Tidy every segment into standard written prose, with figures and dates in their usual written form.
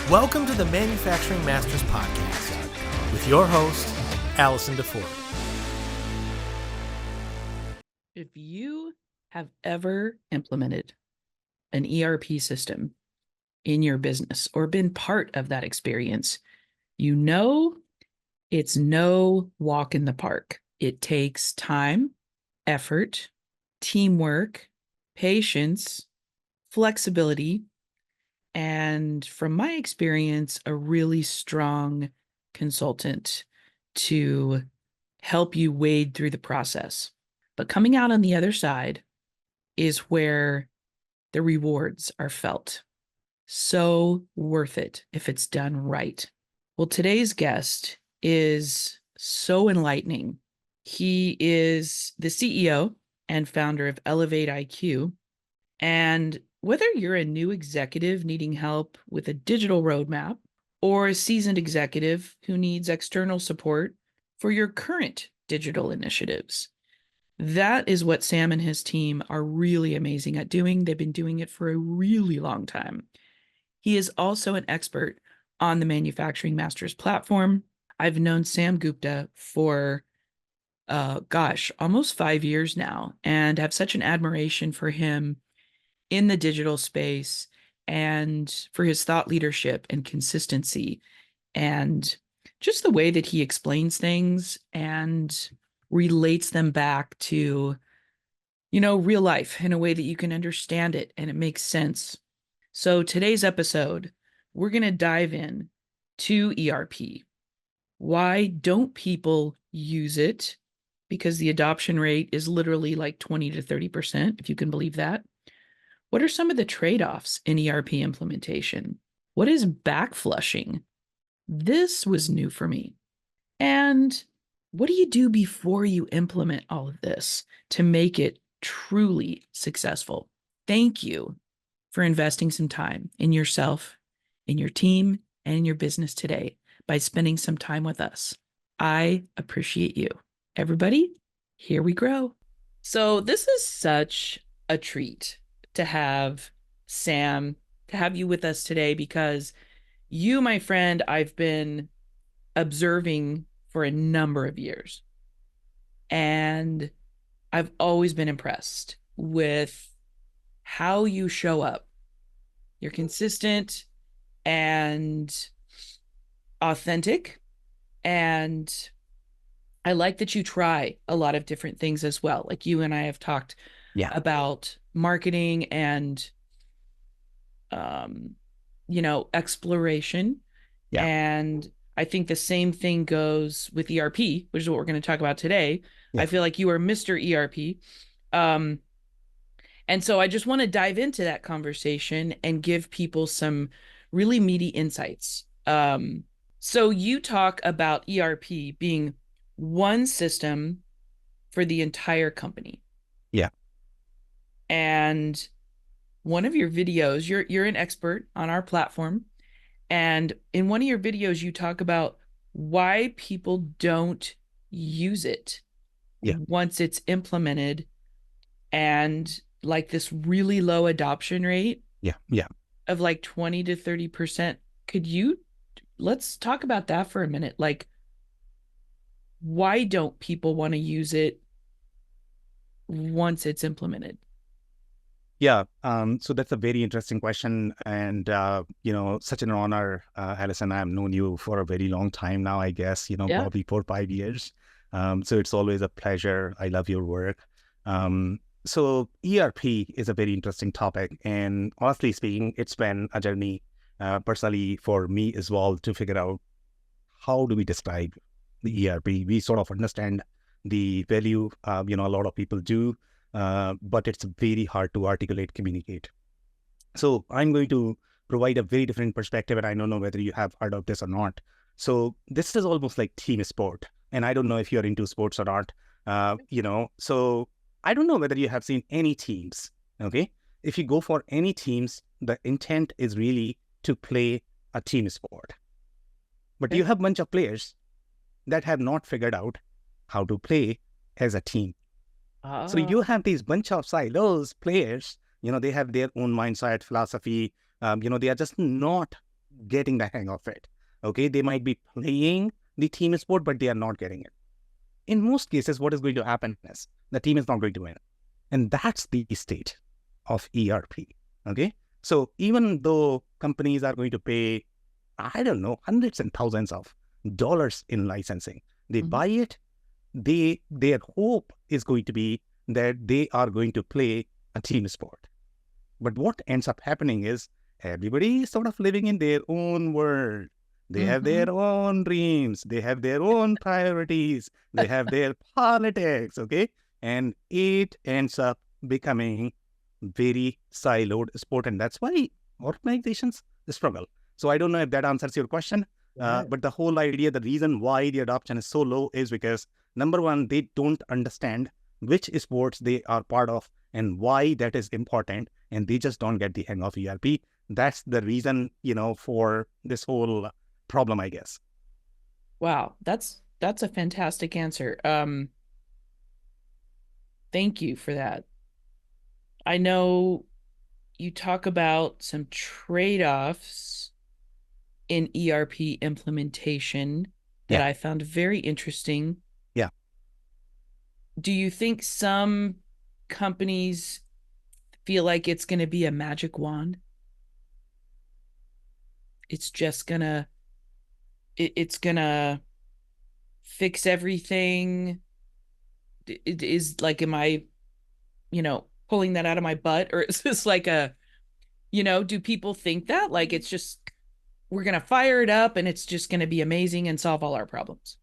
Welcome to the Manufacturing Masters Podcast with your host, Allison DeFord. If you have ever implemented an ERP system in your business or been part of that experience, you know it's no walk in the park. It takes time, effort, teamwork, patience, flexibility, and from my experience, a really strong consultant to help you wade through the process. But coming out on the other side is where the rewards are felt. So worth it if it's done right. Well, today's guest is so enlightening. He is the CEO and founder of ElevatIQ. And whether you're a new executive needing help with a digital roadmap or a seasoned executive who needs external support for your current digital initiatives, that is what Sam and his team are really amazing at doing. They've been doing it for a really long time. He is also an expert on the Manufacturing Masters platform. I've known Sam Gupta for, almost 5 years now, and have such an admiration for him in the digital space and for his thought leadership and consistency and just the way that he explains things and relates them back to, real life in a way that you can understand it and it makes sense. So today's episode, we're going to dive in to ERP. Why don't people use it? Because the adoption rate is literally like 20 to 30%, if you can believe that. What are some of the trade-offs in ERP implementation? What is backflushing? This was new for me. And what do you do before you implement all of this to make it truly successful? Thank you for investing some time in yourself, in your team, and in your business today by spending some time with us. I appreciate you. Everybody, here we grow. So this is such a treat to have Sam, to have you with us today, because you, my friend, I've been observing for a number of years. And I've always been impressed with how you show up. You're consistent and authentic. And I like that you try a lot of different things as well. Like you and I have talked about marketing and, exploration. Yeah. And I think the same thing goes with ERP, which is what we're going to talk about today. Yeah. I feel like you are Mr. ERP. And so I just want to dive into that conversation and give people some really meaty insights. So you talk about ERP being one system for the entire company. Yeah. And one of your videos, you're an expert on our platform. And in one of your videos, you talk about why people don't use it once it's implemented, and like this really low adoption rate of like 20 to 30%. Let's talk about that for a minute. Like, why don't people want to use it once it's implemented? Yeah. So that's a very interesting question. And, such an honor, Allison. I've known you for a very long time now, I guess, probably 4 or 5 years. So it's always a pleasure. I love your work. So ERP is a very interesting topic. And honestly speaking, it's been a journey personally for me as well to figure out how do we describe the ERP. We sort of understand the value, a lot of people do. But it's very hard to articulate, communicate. So I'm going to provide a very different perspective, and I don't know whether you have heard of this or not. So this is almost like team sport, and I don't know if you're into sports or not. So I don't know whether you have seen any teams. Okay, if you go for any teams, the intent is really to play a team sport. But you have a bunch of players that have not figured out how to play as a team. So you have these bunch of silos players, they have their own mindset, philosophy, they are just not getting the hang of it. Okay, they might be playing the team sport, but they are not getting it. In most cases, what is going to happen is the team is not going to win. And that's the state of ERP. Okay. So even though companies are going to pay, I don't know, hundreds and thousands of dollars in licensing, they buy it, their hope is going to be that they are going to play a team sport. But what ends up happening is everybody is sort of living in their own world. They have their own dreams. They have their own priorities. They have their politics, okay? And it ends up becoming very siloed sport. And that's why organizations struggle. So I don't know if that answers your question. But the whole idea, the reason why the adoption is so low is because, number one, they don't understand which sports they are part of and why that is important. And they just don't get the hang of ERP. That's the reason, for this whole problem, I guess. Wow, that's a fantastic answer. Thank you for that. I know you talk about some trade-offs in ERP implementation that I found very interesting. Yeah. Do you think some companies feel like it's going to be a magic wand? It's just gonna fix everything? It is like, am I, pulling that out of my butt? Or is this like do people think that like it's just, we're going to fire it up and it's just going to be amazing and solve all our problems?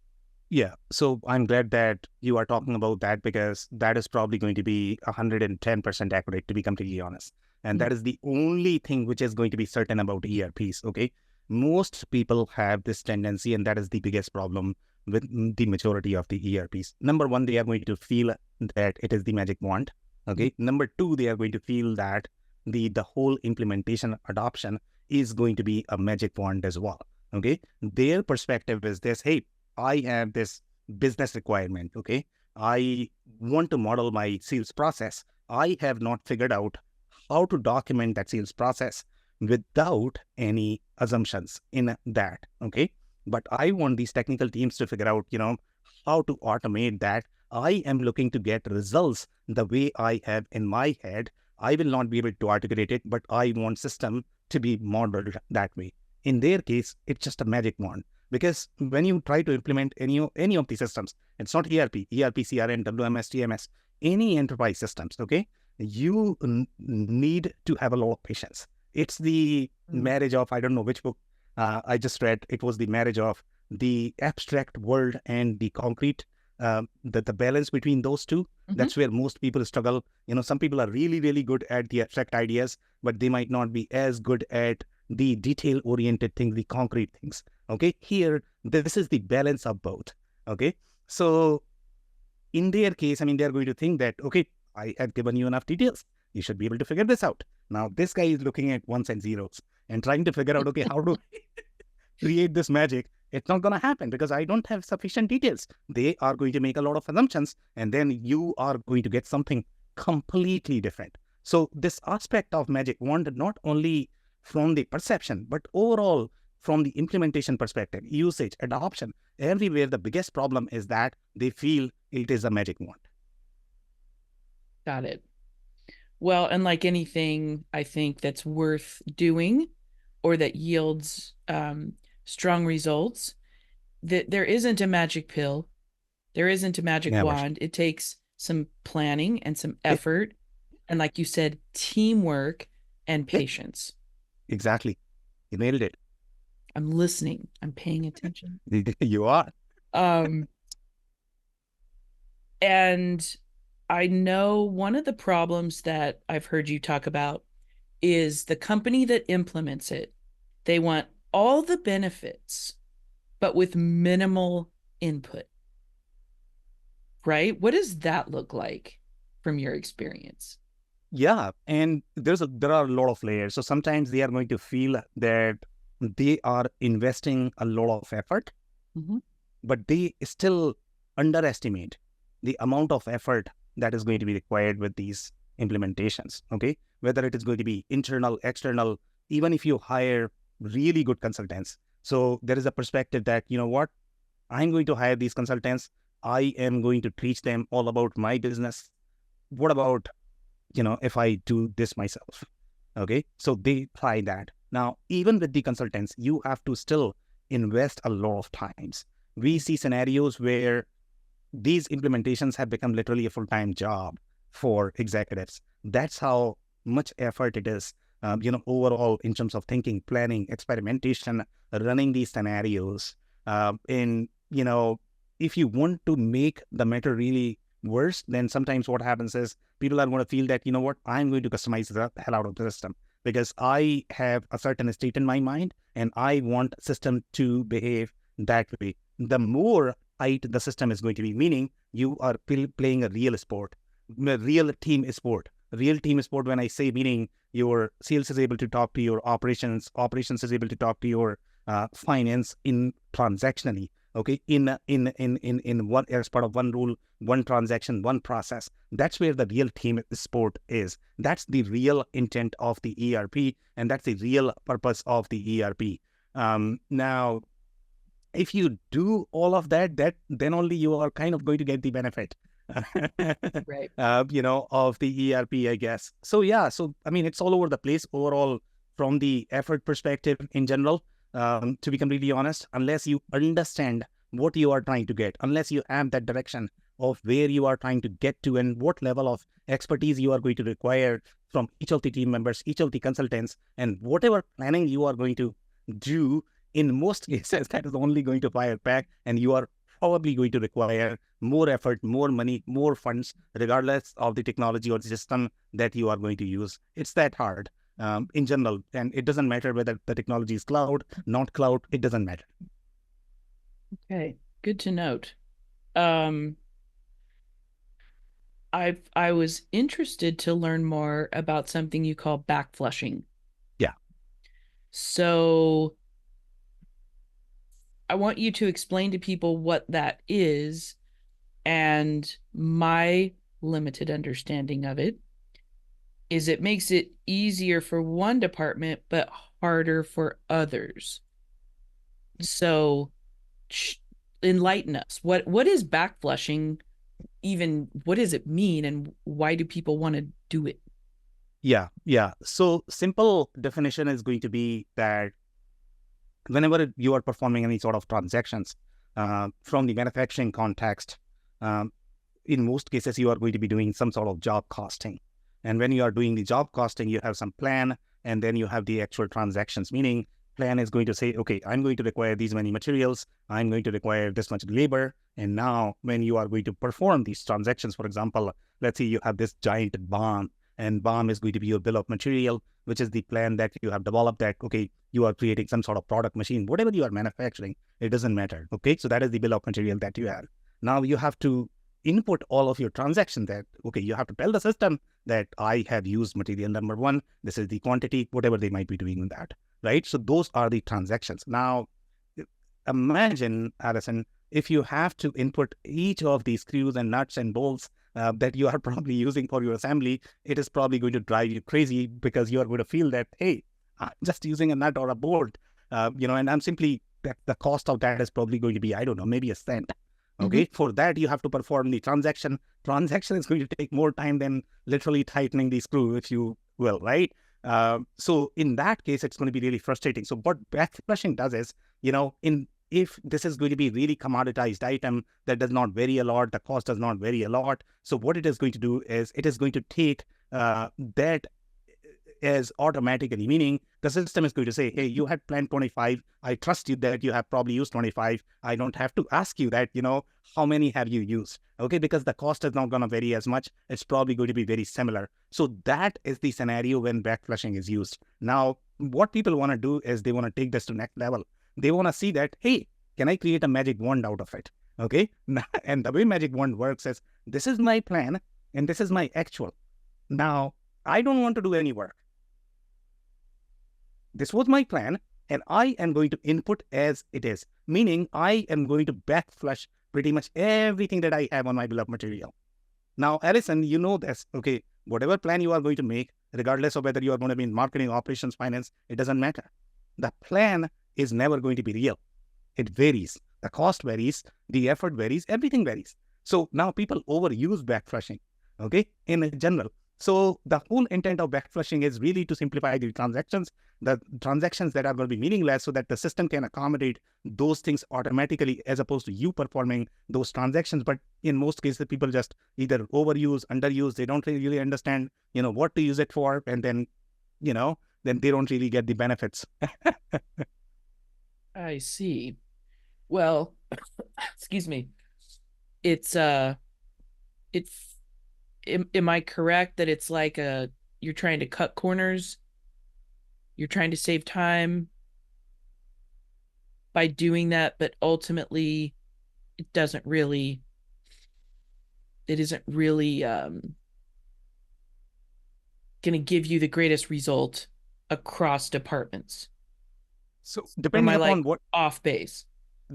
Yeah. So I'm glad that you are talking about that, because that is probably going to be 110% accurate, to be completely honest. And that is the only thing which is going to be certain about ERPs. Okay. Most people have this tendency, and that is the biggest problem with the majority of the ERPs. Number one, they are going to feel that it is the magic wand. Okay. Number two, they are going to feel that the whole implementation adoption is going to be a magic wand as well. Okay. Their perspective is this: hey, I have this business requirement. Okay. I want to model my sales process. I have not figured out how to document that sales process without any assumptions in that. Okay. But I want these technical teams to figure out, how to automate that. I am looking to get results the way I have in my head. I will not be able to articulate it, but I want system to be modeled that way. In their case, it's just a magic wand. Because when you try to implement any of the systems, it's not ERP, CRM, WMS, TMS, any enterprise systems, okay? You need to have a lot of patience. It's the marriage of, I don't know which book I just read. It was the marriage of the abstract world and the concrete, the balance between those two. That's where most people struggle. Some people are really, really good at the abstract ideas, but they might not be as good at the detail-oriented things, the concrete things. Okay, here, this is the balance of both. Okay, so in their case, they're going to think that, okay, I have given you enough details. You should be able to figure this out. Now, this guy is looking at ones and zeros and trying to figure out, okay, how to create this magic. It's not going to happen because I don't have sufficient details. They are going to make a lot of assumptions, and then you are going to get something completely different. So this aspect of magic wand, not only from the perception, but overall from the implementation perspective, usage, adoption, everywhere, the biggest problem is that they feel it is a magic wand. Got it. Well, and like anything, I think that's worth doing or that yields strong results, that there isn't a magic pill. There isn't a magic wand. It takes some planning and some effort. And like you said, teamwork and patience. Exactly. You nailed it. I'm listening. I'm paying attention. You are. And I know one of the problems that I've heard you talk about is the company that implements it. They want all the benefits, but with minimal input. Right? What does that look like from your experience? Yeah, and there are a lot of layers. So sometimes they are going to feel that they are investing a lot of effort, but they still underestimate the amount of effort that is going to be required with these implementations. Okay, whether it is going to be internal, external, even if you hire really good consultants. So there is a perspective that, you know what, I'm going to hire these consultants. I am going to teach them all about my business. What about, if I do this myself? Okay. So they try that. Now, even with the consultants, you have to still invest a lot of times. We see scenarios where these implementations have become literally a full-time job for executives. That's how much effort it is, overall in terms of thinking, planning, experimentation, running these scenarios. If you want to make the matter really worse, then sometimes what happens is people are going to feel that, you know what, I'm going to customize the hell out of the system because I have a certain state in my mind and I want system to behave that way. The more tight the system is going to be, meaning you are playing a real sport, a real team sport. Real team sport, when I say, meaning your sales is able to talk to your operations is able to talk to your finance in transactionally. Okay, in one, as part of one rule, one transaction, one process. That's where the real team sport is. That's the real intent of the ERP, and that's the real purpose of the ERP. Now, if you do all of that, then only you are kind of going to get the benefit, right? Of the ERP, I guess. So yeah, I mean, it's all over the place overall from the effort perspective in general. To be completely honest, unless you understand what you are trying to get, unless you have that direction of where you are trying to get to and what level of expertise you are going to require from each of the team members, each of the consultants, and whatever planning you are going to do, in most cases, that is only going to fire back, and you are probably going to require more effort, more money, more funds, regardless of the technology or the system that you are going to use. It's that hard. In general, and it doesn't matter whether the technology is cloud, not cloud, it doesn't matter. Okay, good to note. I was interested to learn more about something you call backflushing. Yeah. So I want you to explain to people what that is, and my limited understanding of it is it makes it easier for one department, but harder for others. So enlighten us. What is backflushing? Even what does it mean, and why do people want to do it? Yeah. So simple definition is going to be that whenever you are performing any sort of transactions from the manufacturing context, in most cases, you are going to be doing some sort of job costing. And when you are doing the job costing, you have some plan, and then you have the actual transactions, meaning plan is going to say, okay, I'm going to require these many materials, I'm going to require this much labor. And now when you are going to perform these transactions, for example, let's say you have this giant BOM, and BOM is going to be your bill of material, which is the plan that you have developed that, okay, you are creating some sort of product machine, whatever you are manufacturing, it doesn't matter. Okay, so that is the bill of material that you have. Now you have to input all of your transactions that, okay, you have to tell the system that I have used material number one, this is the quantity, whatever they might be doing with that, right? So those are the transactions. Now, imagine, Alison, if you have to input each of these screws and nuts and bolts that you are probably using for your assembly, it is probably going to drive you crazy because you are going to feel that, hey, I'm just using a nut or a bolt, and I'm simply, the cost of that is probably going to be, I don't know, maybe a cent. Okay, for that, you have to perform the transaction. Transaction is going to take more time than literally tightening the screw, if you will, right? So in that case, it's going to be really frustrating. So what backflushing does is, if this is going to be really commoditized item that does not vary a lot, the cost does not vary a lot. So what it is going to do is it is going to take that as automatically, meaning the system is going to say, hey, you had planned 25. I trust you that you have probably used 25. I don't have to ask you that, how many have you used? Okay, because the cost is not going to vary as much. It's probably going to be very similar. So that is the scenario when backflushing is used. Now, what people want to do is they want to take this to next level. They want to see that, hey, can I create a magic wand out of it? Okay, and the way magic wand works is, this is my plan and this is my actual. Now, I don't want to do any work. This was my plan, and I am going to input as it is, meaning I am going to backflush pretty much everything that I have on my bill of material. Now, Alison, you know this, okay, whatever plan you are going to make, regardless of whether you are going to be in marketing, operations, finance, it doesn't matter. the plan is never going to be real. It varies. The cost varies, the effort varies, everything varies. So now people overuse backflushing, okay, in general. So the whole intent of backflushing is really to simplify the transactions that are going to be meaningless, so that the system can accommodate those things automatically, as opposed to you performing those transactions. But in most cases, people just either overuse, underuse. They don't really understand, what to use it for, and then, then they don't really get the benefits. I see. Well, excuse me. It's am I correct that it's like you're trying to cut corners? You're trying to save time by doing that, but ultimately it isn't really going to give you the greatest result across departments. So depending upon off base,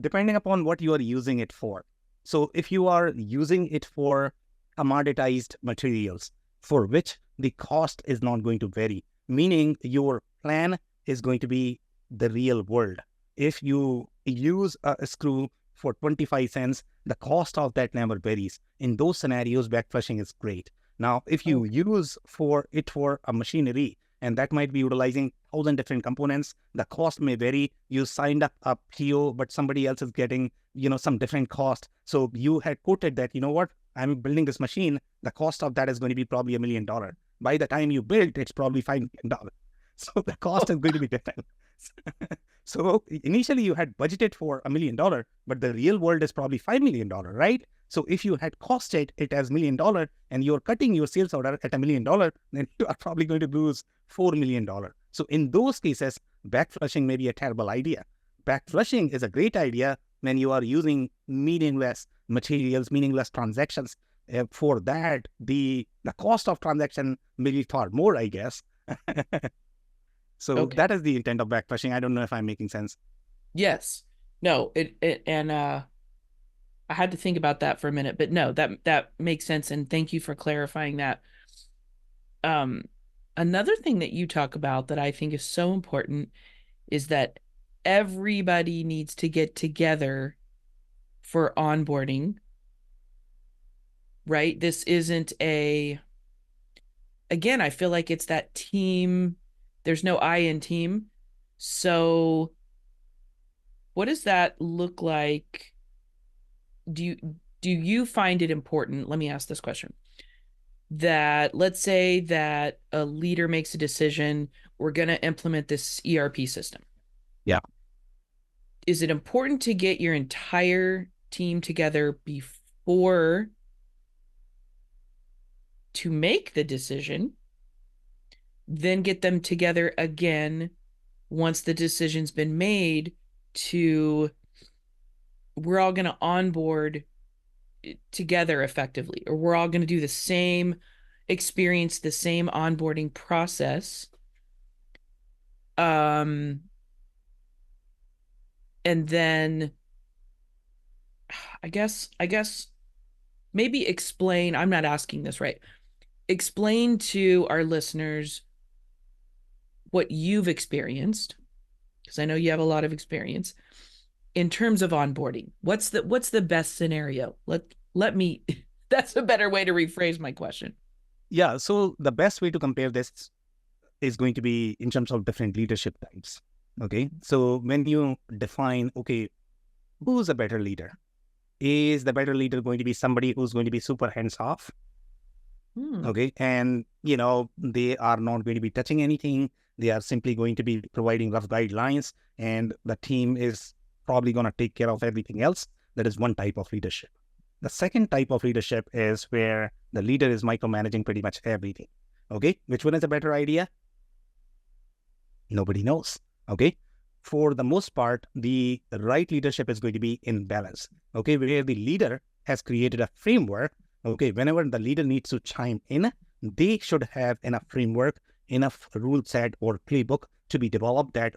depending upon what you are using it for. So if you are using it for commoditized materials, for which the cost is not going to vary, meaning your plan is going to be the real world. If you use a screw for 25 cents, the cost of that never varies. In those scenarios, backflushing is great. Now, if you use for a machinery, and that might be utilizing 1,000 different components, the cost may vary. You signed up a PO, but somebody else is getting, some different cost. So you had quoted that, I'm building this machine. The cost of that is going to be probably $1 million. By the time you build, it's probably $5 million. So the cost is going to be different. So initially you had budgeted for $1 million, but the real world is probably $5 million, right? So if you had costed it as $1 million and you're cutting your sales order at $1 million, then you are probably going to lose $4 million. So in those cases, backflushing may be a terrible idea. Backflushing is a great idea when you are using meaningless materials, meaningless transactions. For that, the cost of transaction may be far more, I guess. So that is the intent of backflushing. I don't know if I'm making sense. Yes. No, and I had to think about that for a minute, but no, that makes sense. And thank you for clarifying that. Another thing that you talk about that I think is so important is that everybody needs to get together for onboarding, right? This isn't again, I feel like it's that team. There's no I in team. So what does that look like? Do you find it important? Let me ask this question. That let's say that a leader makes a decision, we're going to implement this ERP system. Yeah. Is it important to get your entire team together before to make the decision, then get them together again once the decision's been made we're all going to onboard together effectively, or we're all going to do the same experience, the same onboarding process. And then I guess maybe explain, I'm not asking this right. Explain to our listeners what you've experienced, because I know you have a lot of experience in terms of onboarding. What's the best scenario? Let me that's a better way to rephrase my question. Yeah, so the best way to compare this is going to be in terms of different leadership types. Okay, so when you define, who's a better leader? Is the better leader going to be somebody who's going to be super hands-off? Okay, and they are not going to be touching anything. They are simply going to be providing rough guidelines, and the team is probably going to take care of everything else. That is one type of leadership. The second type of leadership is where the leader is micromanaging pretty much everything. Okay, which one is a better idea? Nobody knows. Okay, for the most part, the right leadership is going to be in balance. Okay, where the leader has created a framework. Okay, whenever the leader needs to chime in, they should have enough framework, enough rule set or playbook to be developed that,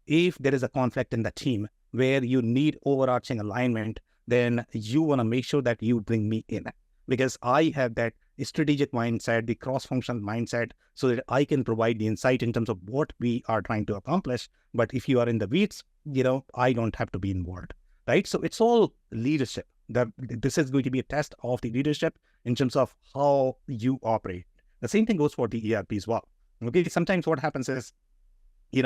if there is a conflict in the team where you need overarching alignment, then you want to make sure that you bring me in, because I have that strategic mindset, the cross-functional mindset, so that I can provide the insight in terms of what we are trying to accomplish. But if you are in the weeds, I don't have to be involved, right? So it's all leadership. This is going to be a test of the leadership in terms of how you operate. The same thing goes for the ERP as well. Okay, sometimes what happens is, we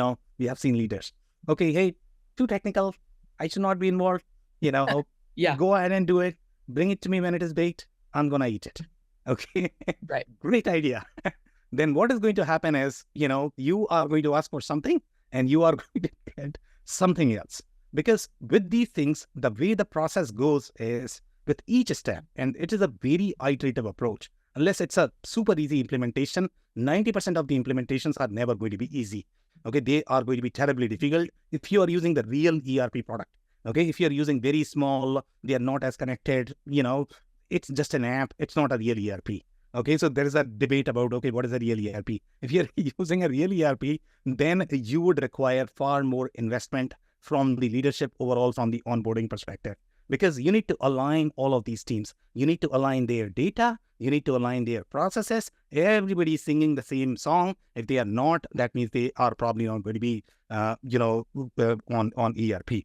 have seen leaders. Okay, hey, too technical. I should not be involved. Yeah. Go ahead and do it. Bring it to me when it is baked. I'm going to eat it. Okay. Right. Great idea. Then what is going to happen is, you are going to ask for something and you are going to get something else. Because with these things, the way the process goes is with each step, and it is a very iterative approach. Unless it's a super easy implementation, 90% of the implementations are never going to be easy. Okay, they are going to be terribly difficult if you are using the real ERP product. Okay, if you're using very small, they are not as connected, it's just an app, it's not a real ERP. Okay, so there is a debate about, okay, what is a real ERP? If you're using a real ERP, then you would require far more investment from the leadership overall, from the onboarding perspective, because you need to align all of these teams. You need to align their data. You need to align their processes. Everybody is singing the same song. If they are not, that means they are probably not going to be, on ERP.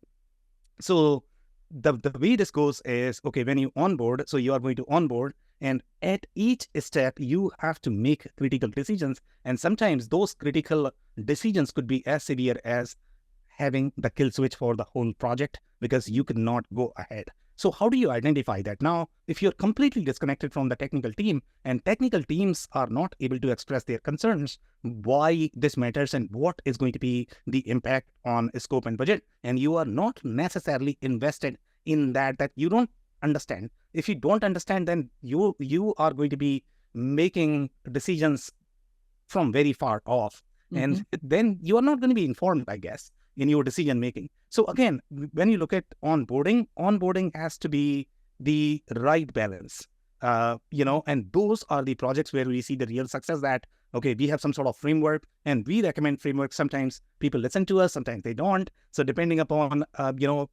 So the way this goes is, okay, when you onboard, so you are going to onboard, and at each step, you have to make critical decisions. And sometimes those critical decisions could be as severe as having the kill switch for the whole project, because you cannot go ahead. So how do you identify that? Now, if you're completely disconnected from the technical team, and technical teams are not able to express their concerns, why this matters and what is going to be the impact on scope and budget, and you are not necessarily invested in that you don't understand. If you don't understand, then you are going to be making decisions from very far off. Mm-hmm. And then you are not going to be informed, I guess, in your decision making. So again, when you look at onboarding has to be the right balance, and those are the projects where we see the real success. That, okay, we have some sort of framework and we recommend framework. Sometimes people listen to us, sometimes they don't. So depending upon,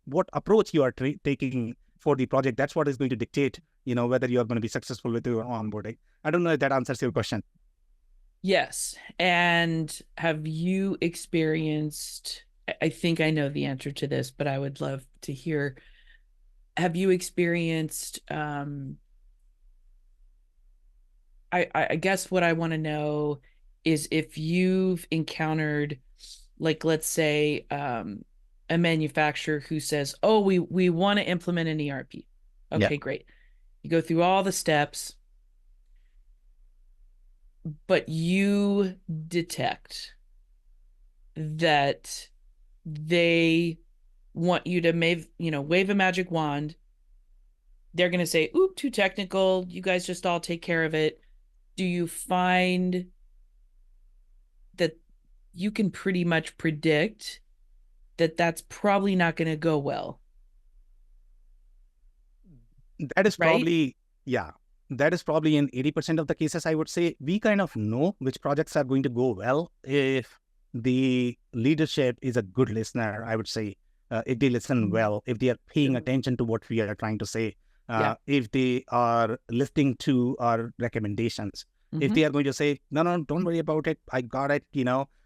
what approach you are taking for the project, that's what is going to dictate, whether you are going to be successful with your onboarding. I don't know if that answers your question. Yes. And have you experienced, I think I know the answer to this, but I would love to hear, have you experienced, I guess what I want to know is if you've encountered, like, let's say, a manufacturer who says, oh, we want to implement an ERP. Okay, yeah. Great. You go through all the steps, but you detect that they want you to wave a magic wand. They're going to say, oop, too technical. You guys just all take care of it. Do you find that you can pretty much predict that that's probably not going to go well? That is probably, yeah. That is probably in 80% of the cases, I would say. We kind of know which projects are going to go well if the leadership is a good listener, I would say. If they listen well, if they are paying attention to what we are trying to say, if they are listening to our recommendations, if they are going to say, no, don't worry about it, I got it,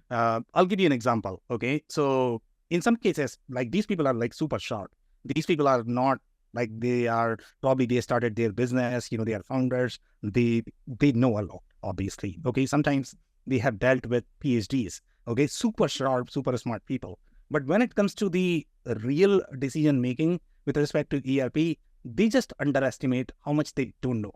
I'll give you an example, okay? So in some cases, like, these people are like super sharp. These people are not like, they started their business, they are founders, they know a lot, obviously, okay? Sometimes they have dealt with PhDs, okay? Super sharp, super smart people. But when it comes to the real decision making with respect to ERP, they just underestimate how much they don't know.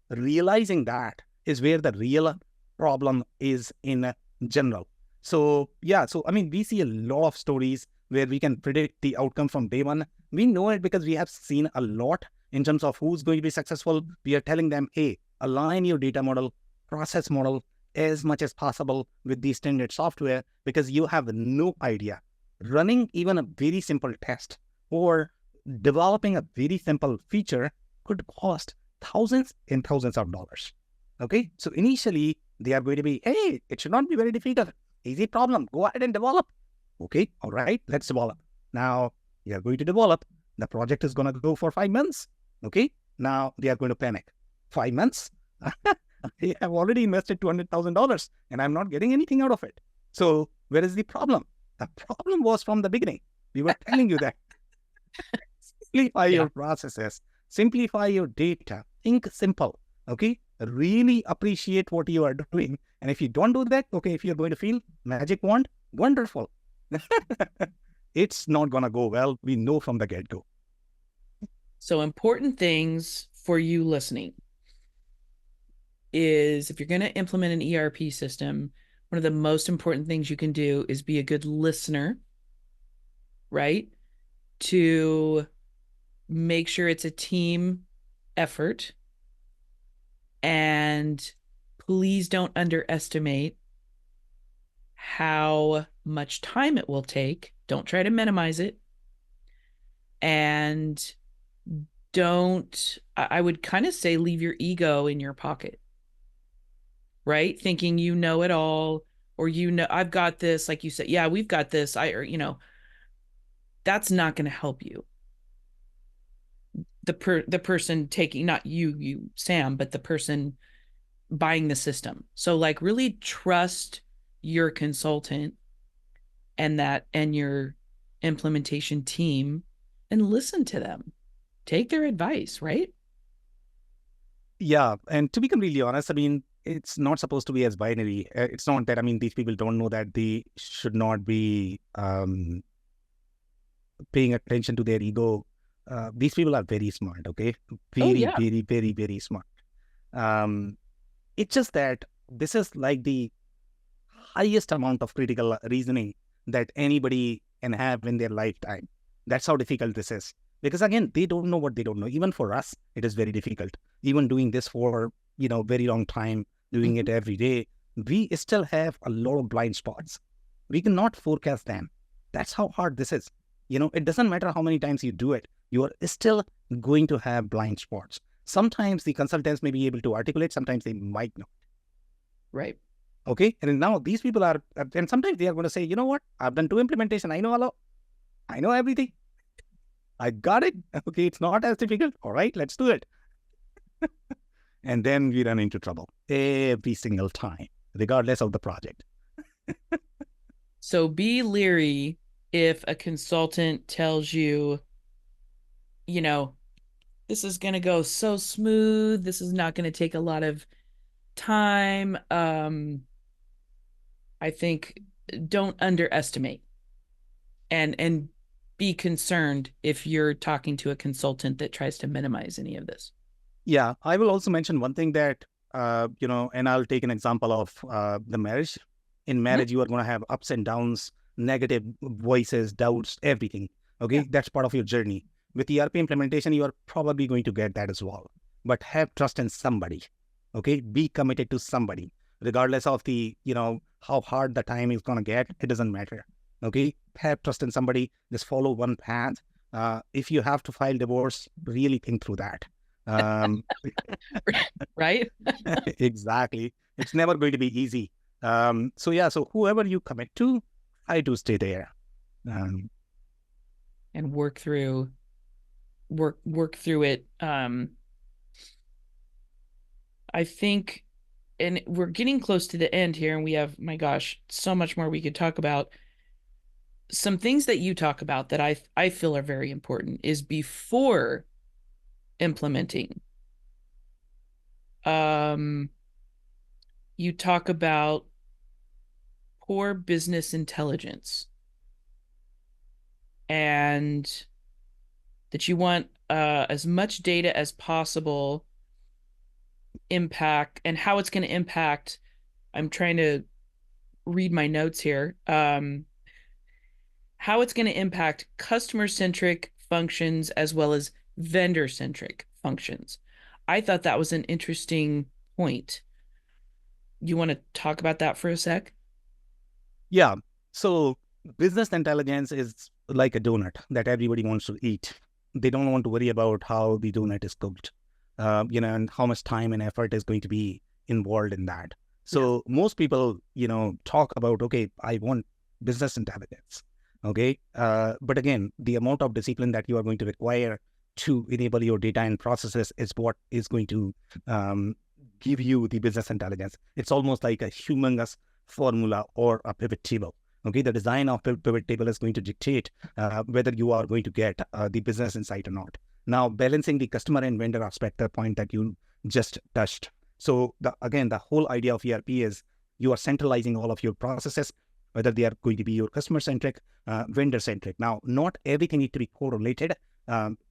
Realizing that is where the real problem is in general. So yeah, so I mean, we see a lot of stories where we can predict the outcome from day one. We know it because we have seen a lot in terms of who's going to be successful. We are telling them, hey, align your data model, process model as much as possible with the standard software, because you have no idea. Running even a very simple test or developing a very simple feature could cost thousands and thousands of dollars. Okay, so initially they are going to be, hey, it should not be very difficult. Easy problem. Go ahead and develop. Okay, all right, let's develop. Now you are going to develop. The project is going to go for 5 months. Okay, now they are going to panic. 5 months? I have already invested $200,000 and I'm not getting anything out of it. So where is the problem? The problem was from the beginning. We were telling you that. Simplify your processes, simplify your data, think simple, okay? Really appreciate what you are doing. And if you don't do that, okay, if you're going to feel magic wand, wonderful. It's not going to go well. We know from the get-go. So important things for you listening is if you're going to implement an ERP system, one of the most important things you can do is be a good listener, right? To make sure it's a team effort. And please don't underestimate how much time it will take. Don't try to minimize it. And I would kind of say, leave your ego in your pocket, right? Thinking you know it all, or I've got this, like you said, yeah, we've got this. That's not going to help you. The person taking, not you, Sam, but the person buying the system. So like really trust your consultant and your implementation team and listen to them. Take their advice, right? Yeah. And to be completely honest, I mean, it's not supposed to be as binary. It's not that, I mean, these people don't know that they should not be paying attention to their ego. These people are very smart, okay? Very smart. It's just that this is like the highest amount of critical reasoning that anybody can have in their lifetime. That's how difficult this is. Because again, they don't know what they don't know. Even for us, it is very difficult. Even doing this for, very long time, doing it every day, we still have a lot of blind spots. We cannot forecast them. That's how hard this is. It doesn't matter how many times you do it. You are still going to have blind spots. Sometimes the consultants may be able to articulate, sometimes they might not. Right. Okay. And now these people are, and sometimes they are going to say, you know what? I've done 2 implementation. I know everything. I got it. Okay. It's not as difficult. All right, let's do it. And then we run into trouble every single time, regardless of the project. So be leery if a consultant tells you, this is going to go so smooth. This is not going to take a lot of time. I think don't underestimate and be concerned if you're talking to a consultant that tries to minimize any of this. Yeah, I will also mention one thing that, and I'll take an example of the marriage. In marriage, you are going to have ups and downs, negative voices, doubts, everything. Okay, that's part of your journey. With ERP implementation, you are probably going to get that as well. But have trust in somebody. Okay, be committed to somebody, regardless of the, how hard the time is going to get. It doesn't matter. Okay, have trust in somebody. Just follow one path. If you have to file divorce, really think through that. Right? Exactly. It's never going to be easy. So whoever you commit to, try to stay there. And work through it. I think, and we're getting close to the end here, and we have, my gosh, so much more we could talk about. Some things that you talk about that I feel are very important is before implementing. You talk about poor business intelligence and that you want as much data as possible impact and how it's going to impact. I'm trying to read my notes here. How it's going to impact customer-centric functions as well as vendor-centric functions. I thought that was an interesting point. You want to talk about that for a sec? Yeah. So business intelligence is like a donut that everybody wants to eat. They don't want to worry about how the donut is cooked, and how much time and effort is going to be involved in that. So most people, talk about, okay, I want business intelligence. Okay. But again, the amount of discipline that you are going to require to enable your data and processes is what is going to give you the business intelligence. It's almost like a humongous formula or a pivot table. Okay, the design of pivot table is going to dictate whether you are going to get the business insight or not. Now, balancing the customer and vendor aspect, the point that you just touched. So again, the whole idea of ERP is you are centralizing all of your processes, whether they are going to be your customer-centric, vendor-centric. Now, not everything needs to be correlated.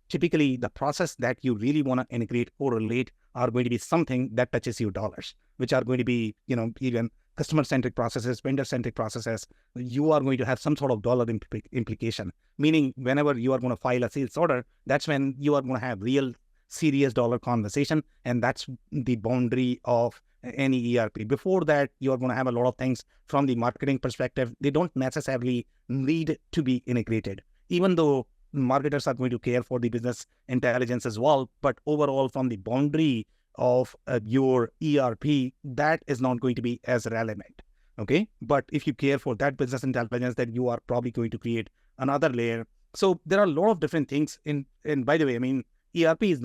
Typically, the process that you really want to integrate, correlate, are going to be something that touches your dollars, which are going to be, even customer-centric processes, vendor-centric processes. You are going to have some sort of dollar implication, meaning whenever you are going to file a sales order, that's when you are going to have real serious dollar conversation, and that's the boundary of any ERP. Before that, you are going to have a lot of things from the marketing perspective. They don't necessarily need to be integrated, even though marketers are going to care for the business intelligence as well. But overall, from the boundary of your ERP, that is not going to be as relevant. Okay. But if you care for that business intelligence, then you are probably going to create another layer. So there are a lot of different things and by the way, I mean, ERP is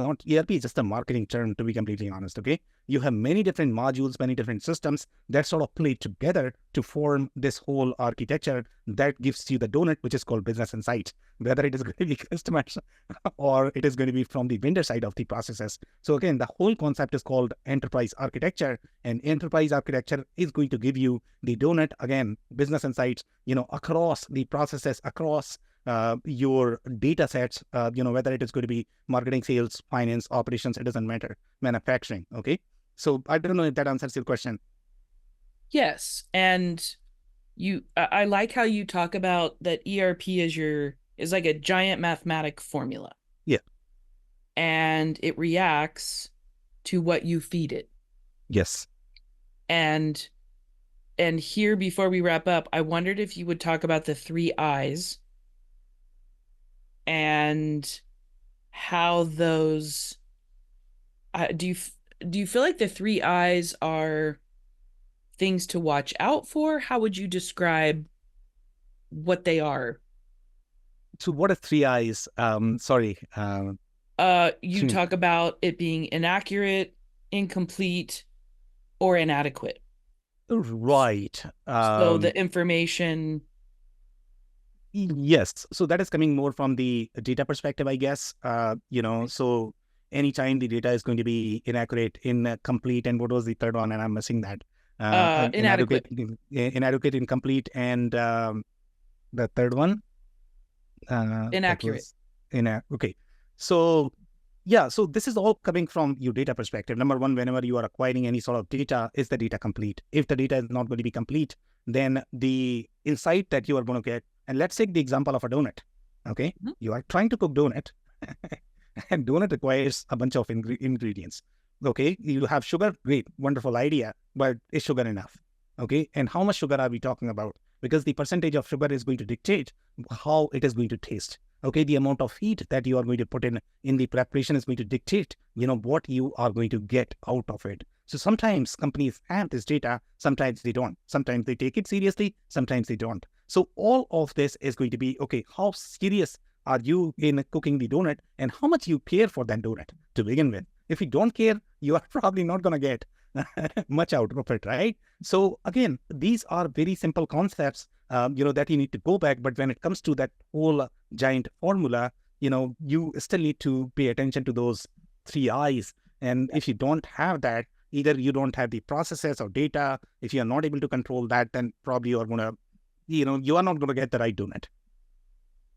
just a marketing term, to be completely honest. Okay. You have many different modules, many different systems that sort of play together to form this whole architecture that gives you the donut, which is called business insight, whether it is going to be customers or it is going to be from the vendor side of the processes. So again, the whole concept is called enterprise architecture, and enterprise architecture is going to give you the donut, again, business insights, across the processes, across your data sets, whether it is going to be marketing, sales, finance, operations, it doesn't matter, manufacturing. Okay. So I don't know if that answers your question. Yes. And I like how you talk about that ERP is like a giant mathematic formula. Yeah. And it reacts to what you feed it. Yes. And here, before we wrap up, I wondered if you would talk about the 3 I's and how those do you feel like the 3 I's are things to watch out for? How would you describe what they are? So what are 3 I's? Sorry. You talk about it being inaccurate, incomplete, or inadequate. Right. So the information. Yes. So that is coming more from the data perspective, I guess. So anytime the data is going to be inaccurate, incomplete, and what was the third one? And I'm missing that. Inadequate, incomplete, and the third one? Inaccurate. Okay. So yeah, so this is all coming from your data perspective. Number one, whenever you are acquiring any sort of data, is the data complete? If the data is not going to be complete, then the insight that you are going to get, and let's take the example of a donut. Okay. Mm-hmm. You are trying to cook donut and donut requires a bunch of ingredients. Okay. You have sugar. Great. Wonderful idea. But is sugar enough? Okay. And how much sugar are we talking about? Because the percentage of sugar is going to dictate how it is going to taste. Okay. The amount of heat that you are going to put in the preparation is going to dictate, what you are going to get out of it. So sometimes companies have this data, sometimes they don't. Sometimes they take it seriously, sometimes they don't. So all of this is going to be, okay, how serious are you in cooking the donut and how much you care for that donut to begin with? If you don't care, you are probably not going to get much out of it, right? So again, these are very simple concepts, that you need to go back. But when it comes to that whole giant formula, you still need to pay attention to those 3 I's. And if you don't have that, either you don't have the processes or data. If you are not able to control that, then probably you are going to, you are not going to get the right donut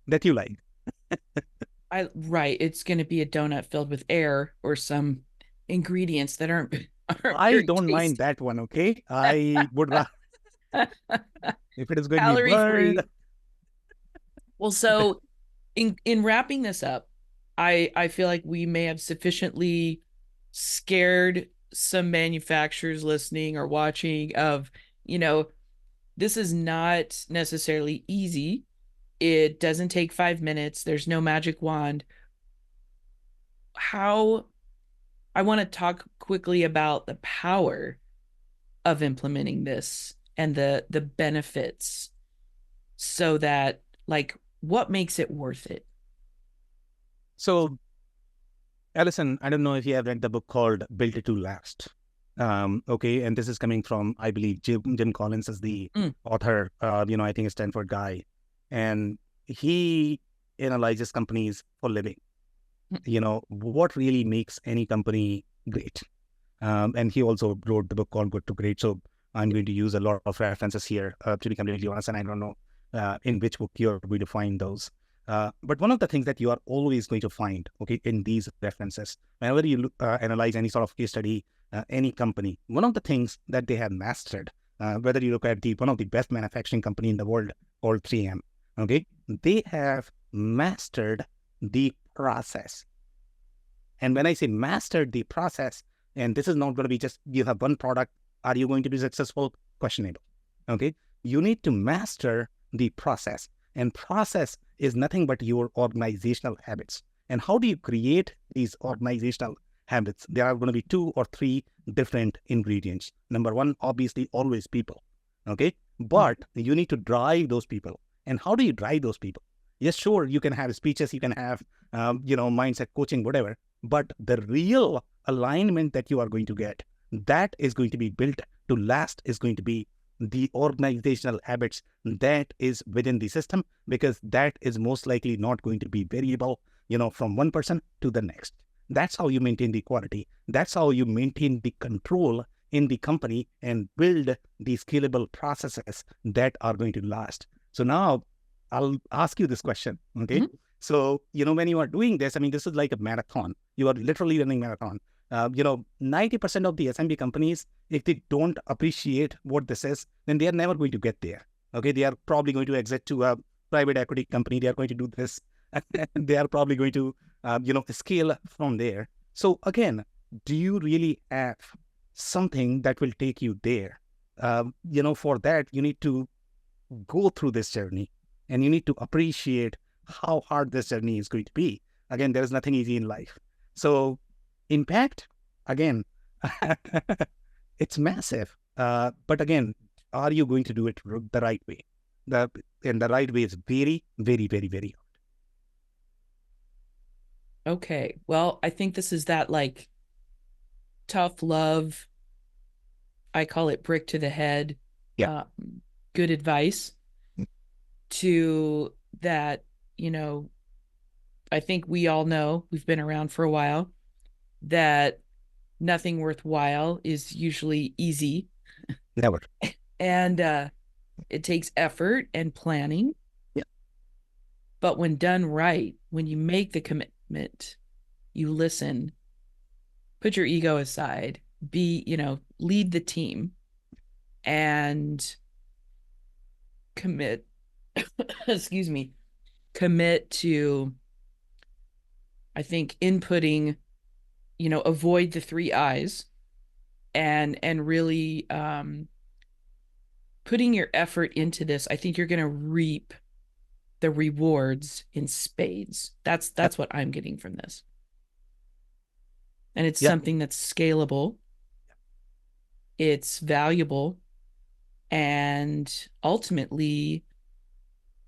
that you like. Right. It's going to be a donut filled with air or some ingredients that aren't I don't mind that one. Okay. I would rather if it is going to be burned. Well, so in wrapping this up, I feel like we may have sufficiently scared some manufacturers listening or watching of, this is not necessarily easy. It doesn't take 5 minutes. There's no magic wand. I want to talk quickly about the power of implementing this and the benefits, so that, like, what makes it worth it? So, Allison, I don't know if you have read the book called Built to Last. Okay, and this is coming from, I believe, Jim Collins is the author, I think a Stanford guy, and he analyzes companies for living. What really makes any company great. And he also wrote the book called Good to Great. So I'm going to use a lot of references here, to be completely honest, and I don't know in which book you're going to find those. But one of the things that you are always going to find, okay, in these references, whenever you analyze any sort of case study, any company, one of the things that they have mastered, whether you look at one of the best manufacturing company in the world called 3M, okay, they have mastered the process. And when I say mastered the process, and this is not going to be just you have one product, are you going to be successful? Questionable. Okay, you need to master the process, and process is nothing but your organizational habits. And how do you create these organizational habits? There are going to be 2 or 3 different ingredients. Number one, obviously, always people. Okay, but you need to drive those people. And how do you drive those people? Yes, sure, you can have speeches, you can have mindset coaching, whatever. But the real alignment that you are going to get, that is going to be built to last, is going to be the organizational habits that is within the system, because that is most likely not going to be variable, from one person to the next. That's how you maintain the quality. That's how you maintain the control in the company and build the scalable processes that are going to last. So now I'll ask you this question, okay? So, when you are doing this, I mean, this is like a marathon. You are literally running marathon. 90% of the SMB companies, if they don't appreciate what this is, then they are never going to get there. Okay, they are probably going to exit to a private equity company. They are going to do this. And they are probably going to, scale from there. So again, do you really have something that will take you there? For that, you need to go through this journey, and you need to appreciate how hard this journey is going to be. Again, there is nothing easy in life. So impact, again, it's massive. But again, are you going to do it the right way? And the right way is very, very, very, very hard. Okay. Well, I think this is that like tough love. I call it brick to the head. Yeah. Good advice to that, I think we all know, we've been around for a while, that nothing worthwhile is usually easy. Never. And it takes effort and planning. Yeah. But when done right, when you make the commitment, you listen, put your ego aside, lead the team and commit, commit to, I think, inputting, avoid the 3 I's and really putting your effort into this. I think you're going to reap the rewards in spades. That's what I'm getting from this. And it's something that's scalable. It's valuable. And ultimately,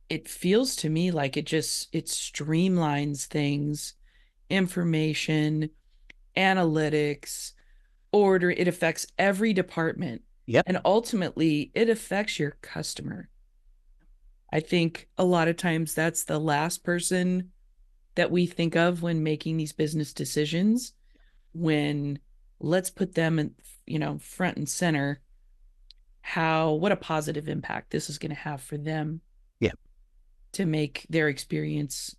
it feels to me like it streamlines things, information, analytics, order. It affects every department. Yep. And ultimately, it affects your customer. I think a lot of times that's the last person that we think of when making these business decisions, when let's put them in, front and center, what a positive impact this is going to have for them. Yeah. To make their experience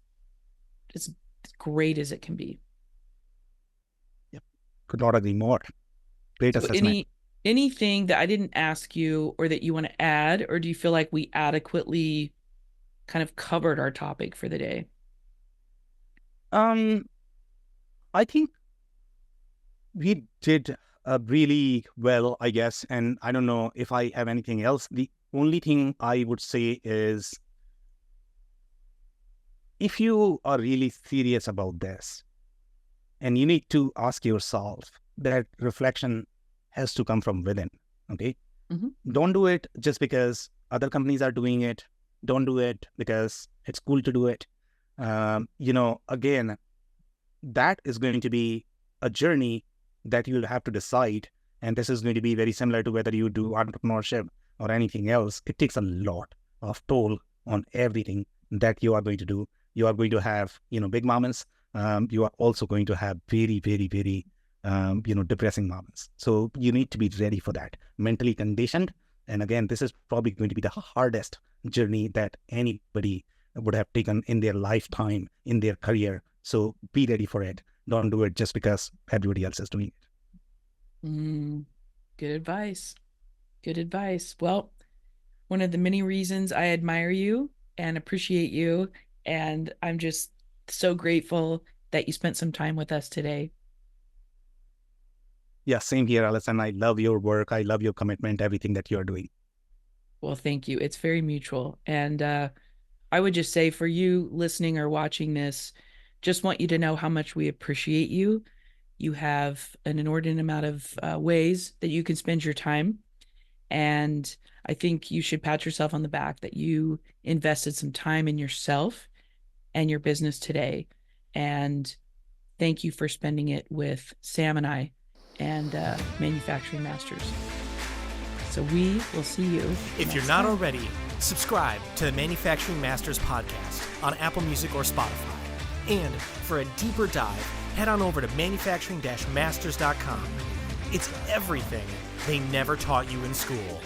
as great as it can be. Yep. Could not agree more. Great assessment. Anything that I didn't ask you or that you want to add, or do you feel like we adequately kind of covered our topic for the day? I think we did really well, I guess. And I don't know if I have anything else. The only thing I would say is, if you are really serious about this, and you need to ask yourself, that reflection has to come from within, okay? Don't do it just because other companies are doing it. Don't do it because it's cool to do it. Again, that is going to be a journey that you'll have to decide. And this is going to be very similar to whether you do entrepreneurship or anything else. It takes a lot of toll on everything that you are going to do. You are going to have, big moments. You are also going to have very, very, very, depressing moments. So you need to be ready for that, mentally conditioned. And again, this is probably going to be the hardest journey that anybody would have taken in their lifetime, in their career. So be ready for it. Don't do it just because everybody else is doing it. Good advice. Good advice. Well, one of the many reasons I admire you and appreciate you, and I'm just so grateful that you spent some time with us today. Yeah, same here, Allison. I love your work. I love your commitment, everything that you're doing. Well, thank you. It's very mutual. And I would just say, for you listening or watching this, just want you to know how much we appreciate you. You have an inordinate amount of ways that you can spend your time. And I think you should pat yourself on the back that you invested some time in yourself and your business today. And thank you for spending it with Sam and I and Manufacturing Masters. So we will see you. If you're not already, subscribe to the Manufacturing Masters podcast on Apple Music or Spotify. And for a deeper dive, head on over to manufacturing-masters.com. It's everything they never taught you in school.